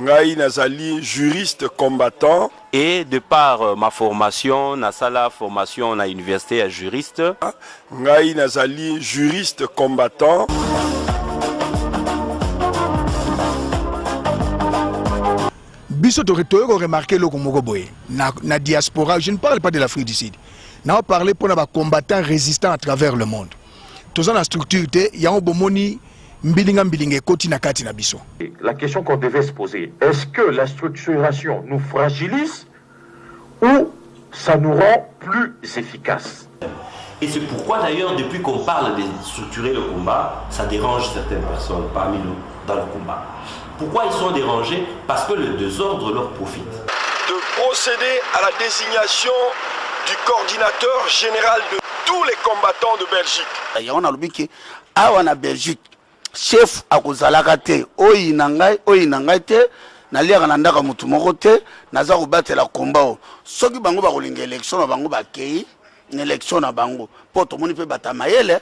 Ngai nazali juriste combattant. Et de par ma formation, nasala formation à l'université à juriste. Ngai nazali juriste combattant. Biso to remarqué le Congo na diaspora, je ne parle pas de l'Afrique du Sud. Na parlé pour les combattants résistants à travers le monde. Tous en structure il y a un bomoni la question qu'on devait se poser, est-ce que la structuration nous fragilise ou ça nous rend plus efficaces? Et c'est pourquoi d'ailleurs, depuis qu'on parle de structurer le combat, ça dérange certaines personnes parmi nous dans le combat. Pourquoi ils sont dérangés? Parce que le désordre leur profite. De procéder à la désignation du coordinateur général de tous les combattants de Belgique. Il y a un Belgique. Chef akozalaka te oyi nangai te naliaka na ndaka mutu moko te naza kobatela komba soki bango bakolinga élection na bango bakei na élection na bango po tomoni pe batamayele.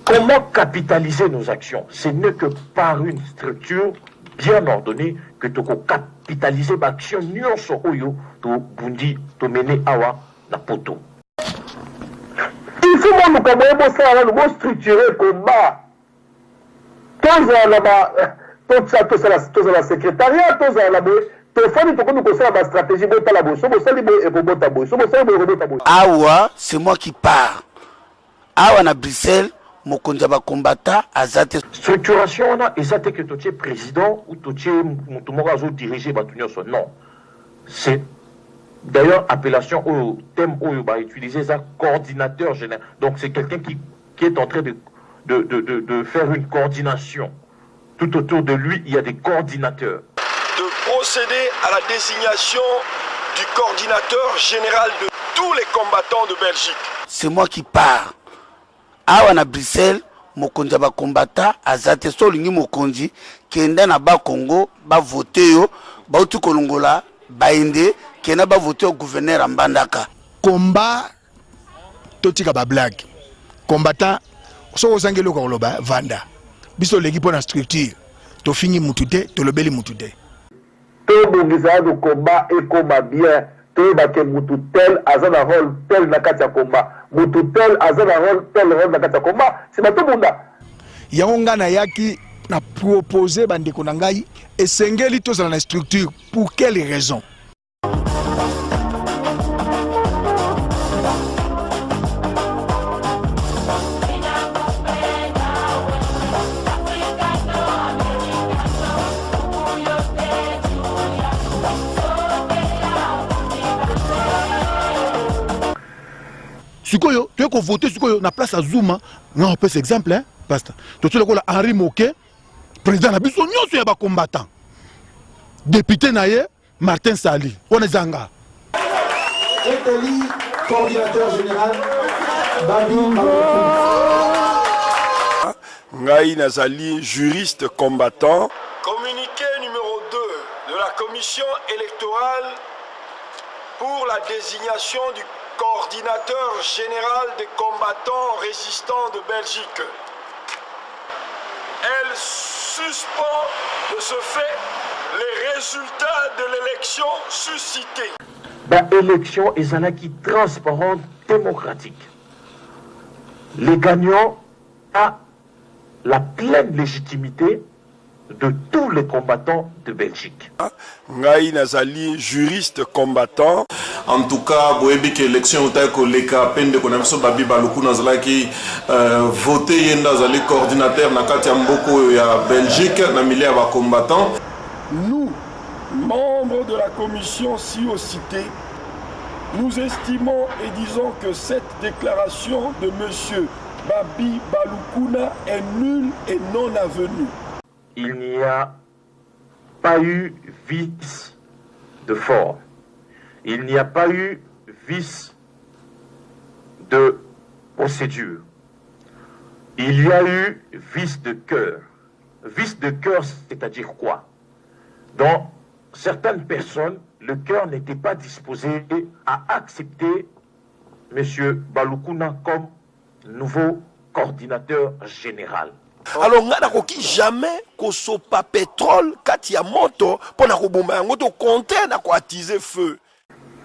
Comment capitaliser nos actions? Ce n'est que par une structure bien ordonnée que tu peux capitaliser l'action nyonso oyo to bundi to mener awa na poto. Il faut que nous structurer le combat. Tous la secrétariat, tous la stratégie. Awa, c'est moi qui pars. Awa na Bruxelles, mon konjaba combattant, azate. Structuration, azate que tu es président ou tu es dirigé. Non. C'est d'ailleurs appellation au thème où il va utiliser ça, coordinateur général. Donc c'est quelqu'un qui est en train de faire une coordination. Tout autour de lui, il y a des coordinateurs. De procéder à la désignation du coordinateur général de tous les combattants de Belgique. C'est moi qui pars. Awa na Bruxelles, mokonzi ba combattant azate solingi mokonzi kenda na ba Congo ba voter yo ba utu kolongola ba ende kenda ba voter au gouverneur ambandaka. Combat totika ba blague. Combattant so ozangelo ko loba vanda. Biso l'équipe na structure to fini mutute to lobeli mutute. To bongisa do combat et combat bien. To ba ke mututel azana rôle tel na kati ya combat. Mututel azana rôle tel na kati ya combat. C'est ba to bunda. Yango na yaki na proposer bandeko na ngai esengeli to za na structure pour quelle raison? Sikoyo, tu es voté Sikoyo na place à Zouma, non peut exemple hein, pasteur. Tu es là Henri Moké, président na biso nyonso ya ba combattant. Député naye Martin Sali, on est zanga. Eteli, coordinateur général Babi Ngai nazali juriste combattant. Communiqué numéro 2 de la commission électorale pour la désignation du coordinateur général des combattants résistants de Belgique. Elle suspend de ce fait les résultats de l'élection suscitée. L'élection est un acquis transparent, démocratique. Les gagnants ont la pleine légitimité de tous les combattants de Belgique. Ngai nazali juriste combattant. En tout cas, boebi que l'élection est koleka pende konamiso babi baluku nazala ki voter yenda zali coordinateur na kati ya mboko ya Belgique na milieu ya ba combattants. Nous, membres de la commission ci-citée, nous estimons et disons que cette déclaration de monsieur Babi Balukuna est nulle et non avenue. Il n'y a pas eu vice de forme. Il n'y a pas eu vice de procédure. Il y a eu vice de cœur. Vice de cœur, c'est-à-dire quoi? Dans certaines personnes, le cœur n'était pas disposé à accepter M. Balukuna comme nouveau coordinateur général. Alors nga nakoki jamais kosopa pétrole kati ya moto pona kobomba yango to compter na ko attiser feu.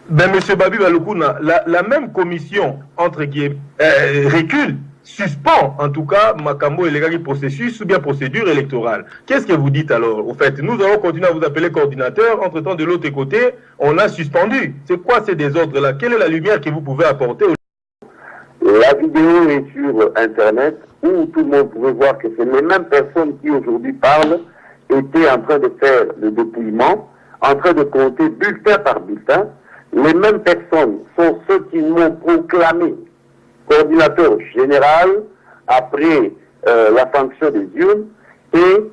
Ben monsieur Babi Balukuna, la même commission entre guillemets recule, suspend en tout cas Makambo et les processus ou bien procédure électorale. Qu'est-ce que vous dites alors? Au fait, nous allons continuer à vous appeler coordinateur. Entre-temps, de l'autre côté, on a suspendu. C'est quoi ces désordres-là? Quelle est la lumière que vous pouvez apporter? La vidéo est sur Internet où tout le monde pouvait voir que c'est les mêmes personnes qui aujourd'hui parlent étaient en train de faire le dépouillement, en train de compter bulletin par bulletin. Les mêmes personnes sont ceux qui m'ont proclamé coordinateur général après la sanction des urnes. Et,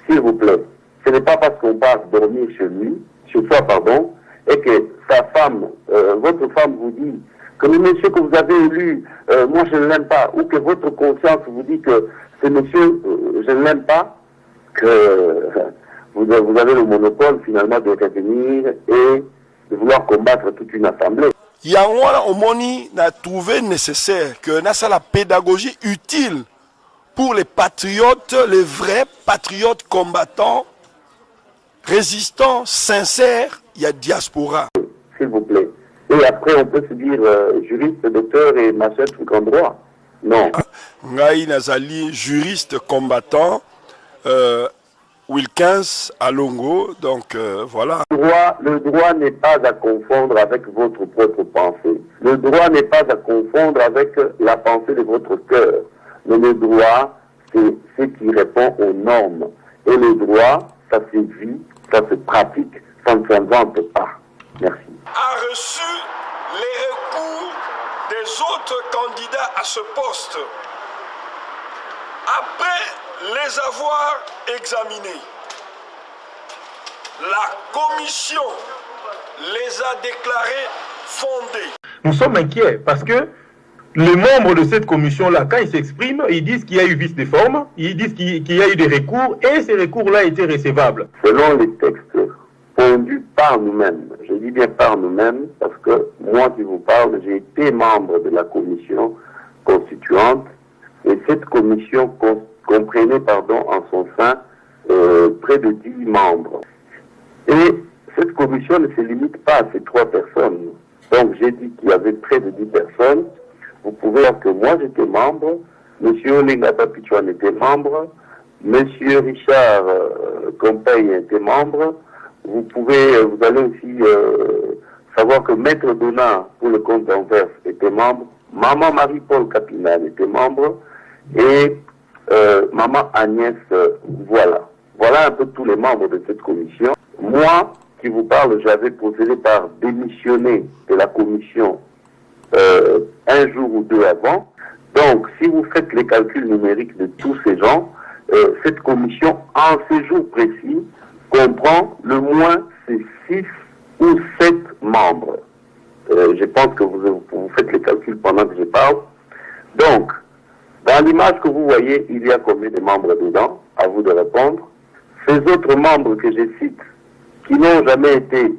s'il vous plaît, ce n'est pas parce qu'on part dormir chez lui, chez soi, pardon, et que sa femme, votre femme vous dit que le monsieur que vous avez élu, moi je ne l'aime pas, ou que votre conscience vous dit que ce monsieur, je ne l'aime pas, que vous avez le monopole finalement de revenir et de vouloir combattre toute une assemblée. Yango omoni n'a trouvé nécessaire que na la pédagogie utile pour les patriotes, les vrais patriotes combattants, résistants, sincères, il y a diaspora. S'il vous plaît. Et après, on peut se dire juriste, docteur et machin truc en droit. Non. Ngai Nazali, juriste combattant, Wilkins à Longo, donc voilà. Le droit n'est pas à confondre avec votre propre pensée. Le droit n'est pas à confondre avec la pensée de votre cœur. Mais le droit, c'est ce qui répond aux normes. Et le droit, ça se vit, ça se pratique, ça ne s'invente pas. Merci. A reçu les recours des autres candidats à ce poste. Après les avoir examinés, la commission les a déclarés fondés. Nous sommes inquiets parce que les membres de cette commission-là, quand ils s'expriment, ils disent qu'il y a eu vice de forme, ils disent qu'il y a eu des recours et ces recours-là étaient recevables. Selon les textes pondus par nous-mêmes, je dis bien par nous-mêmes parce que moi qui vous parle, j'ai été membre de la commission constituante et cette commission comprenait en son sein près de 10 membres. Et cette commission ne se limite pas à ces 3 personnes. Donc j'ai dit qu'il y avait près de 10 personnes. Vous pouvez voir que moi j'étais membre, M. Olingata Pichouane était membre, M. Richard Compagne était membre. Vous allez aussi savoir que Maître Donat pour le compte d'Anvers était membre, Maman Marie-Paul Capinal était membre et Maman Agnès, voilà. Voilà un peu tous les membres de cette commission. Moi, qui vous parle, j'avais procédé par démissionner de la commission un jour ou 2 avant. Donc, si vous faites les calculs numériques de tous ces gens, cette commission, en ces jours précis, comprend le moins ces 6 ou 7 membres. Je pense que vous faites les calculs pendant que je parle. Donc, dans l'image que vous voyez, il y a combien de membres dedans? À vous de répondre. Ces autres membres que je cite, qui n'ont jamais été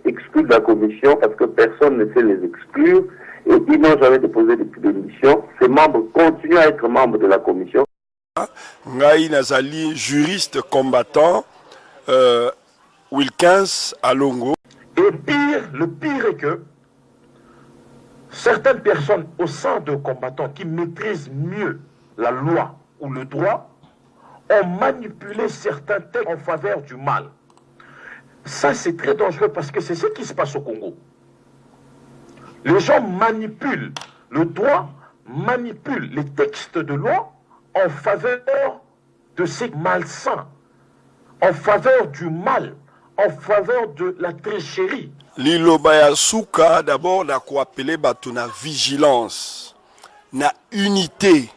exclus de la commission parce que personne ne sait les exclure et ils n'ont jamais déposé de démission, ces membres continuent à être membres de la commission. Ngai Nazali, juriste combattant, Wilkins à Longo. Et pire, le pire est que certaines personnes au sein de combattants qui maîtrisent mieux la loi ou le droit ont manipulé certains textes en faveur du mal. Ça, c'est très dangereux parce que c'est ce qui se passe au Congo. Les gens manipulent le droit, manipulent les textes de loi en faveur de ces malsains, en faveur du mal, en faveur de la tricherie. Liloba ya suka d'abord na ko appeler bato na vigilance, na unité.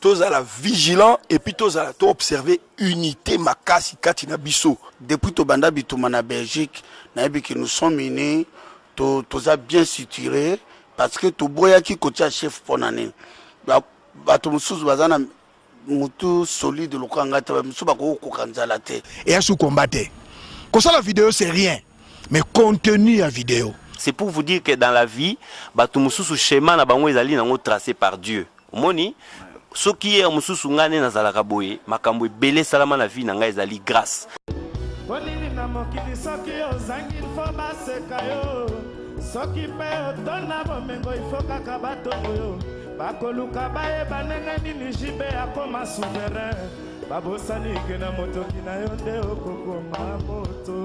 Tous à la vigilance et puis tous à la observer unité makasi kati na biso. Depuis to banda bituma na Belgique, na yebi que nous sommes menés, tous a bien situé parce que to boya ki kotia chef ponane. Bato musuzu bazana mutu solide lokanga te musu bako ko kanzala te. Et à sous combattre. Comme ça la vidéo c'est rien, mais contenu à vidéo. C'est pour vous dire que dans la vie, bato musuzu schéma na bango ezali nango tracé par Dieu. Moni soki hier mosusu ngane nazalaka boye makambo ebele salama na vie na ngai ezali grâce. Bonini na mokili soki ozangi fo baseka yo soki pe otona bomengo ifo kaka batongo yo bakoluka bayeba ndenge nini jibe akoma souverain babosani ke na motoki na yo nde okokoma moto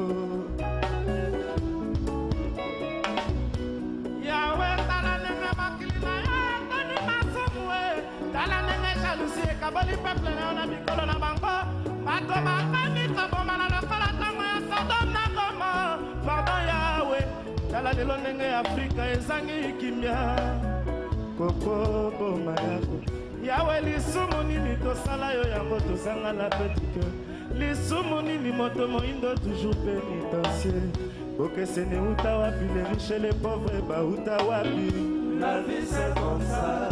yawe tala ndenge makili na yo toni masomwe tala ndenge jalousie ekaboli peuple na yo na mikolo na bango bato bakani kobomana lokola ntango ya Sodome na Goma pardon yawe tala lelo ndenge Afrika ezangi kimia koko boma yako yawe lisumu nini tosala yo yango tozanga la petite lisumu nini moto moindo toujours pénitencier okesene uta wapi les riches les pauvres bauta wapi la vie c'est comme ça